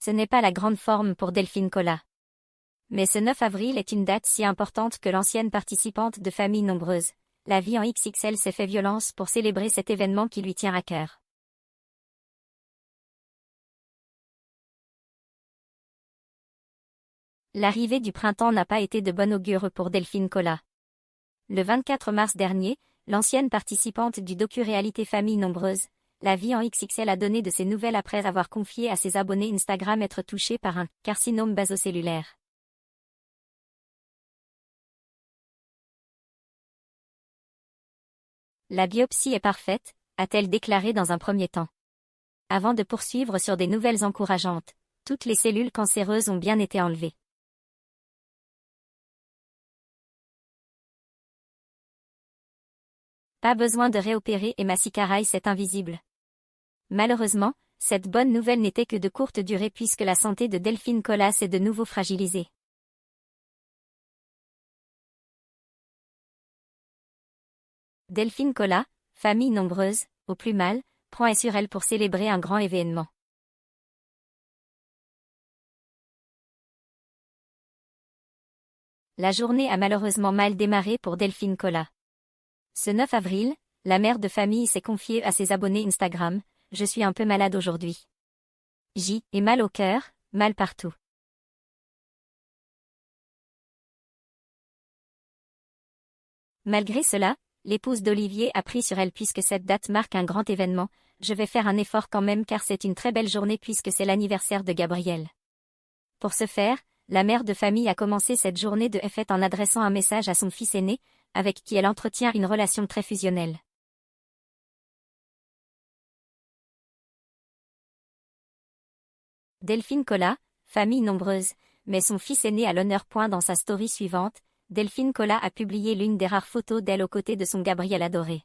Ce n'est pas la grande forme pour Delphine Collat. Mais ce 9 avril est une date si importante que l'ancienne participante de Famille nombreuse, la vie en XXL s'est fait violence pour célébrer cet événement qui lui tient à cœur. L'arrivée du printemps n'a pas été de bon augure pour Delphine Collat. Le 24 mars dernier, l'ancienne participante du docu-réalité Famille nombreuse, la vie en XXL a donné de ses nouvelles après avoir confié à ses abonnés Instagram être touchée par un carcinome basocellulaire. La biopsie est parfaite, a-t-elle déclaré dans un premier temps. Avant de poursuivre sur des nouvelles encourageantes, toutes les cellules cancéreuses ont bien été enlevées. Pas besoin de réopérer et ma cicaille c'est invisible. Malheureusement, cette bonne nouvelle n'était que de courte durée puisque la santé de Delphine Collat s'est de nouveau fragilisée. Delphine Collat, famille nombreuse, au plus mal, prend sur elle pour célébrer un grand événement. La journée a malheureusement mal démarré pour Delphine Collat. Ce 9 avril, la mère de famille s'est confiée à ses abonnés Instagram, « Je suis un peu malade aujourd'hui. J'ai mal au cœur, mal partout. » Malgré cela, l'épouse d'Olivier a pris sur elle puisque cette date marque un grand événement, « Je vais faire un effort quand même car c'est une très belle journée puisque c'est l'anniversaire de Gabriel. » Pour ce faire, la mère de famille a commencé cette journée de fête en adressant un message à son fils aîné, avec qui elle entretient une relation très fusionnelle. Delphine Collat, famille nombreuse, met son fils aîné à l'honneur. Dans sa story suivante, Delphine Collat a publié l'une des rares photos d'elle aux côtés de son Gabriel adoré.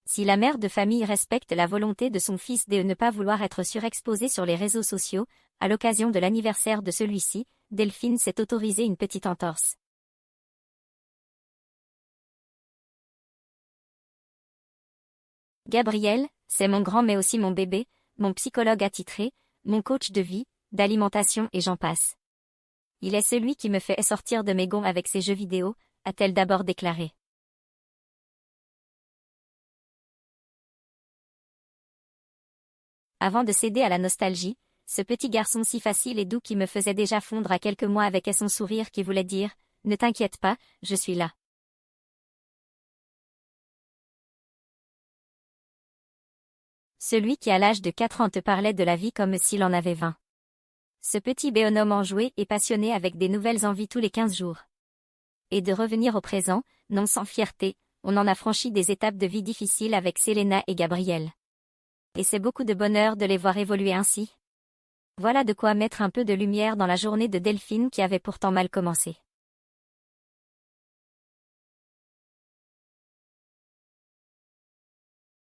Si la mère de famille respecte la volonté de son fils de ne pas vouloir être surexposé sur les réseaux sociaux, à l'occasion de l'anniversaire de celui-ci, Delphine s'est autorisée une petite entorse. Gabriel, c'est mon grand mais aussi mon bébé, mon psychologue attitré, mon coach de vie, d'alimentation et j'en passe. Il est celui qui me fait sortir de mes gonds avec ses jeux vidéo, a-t-elle d'abord déclaré. Avant de céder à la nostalgie, ce petit garçon si facile et doux qui me faisait déjà fondre à quelques mois avec son sourire qui voulait dire « Ne t'inquiète pas, je suis là ». Celui qui à l'âge de 4 ans te parlait de la vie comme s'il en avait 20. Ce petit bonhomme enjoué et passionné avec des nouvelles envies tous les 15 jours. Et de revenir au présent, non sans fierté, on en a franchi des étapes de vie difficiles avec Selena et Gabriel. Et c'est beaucoup de bonheur de les voir évoluer ainsi. Voilà de quoi mettre un peu de lumière dans la journée de Delphine qui avait pourtant mal commencé.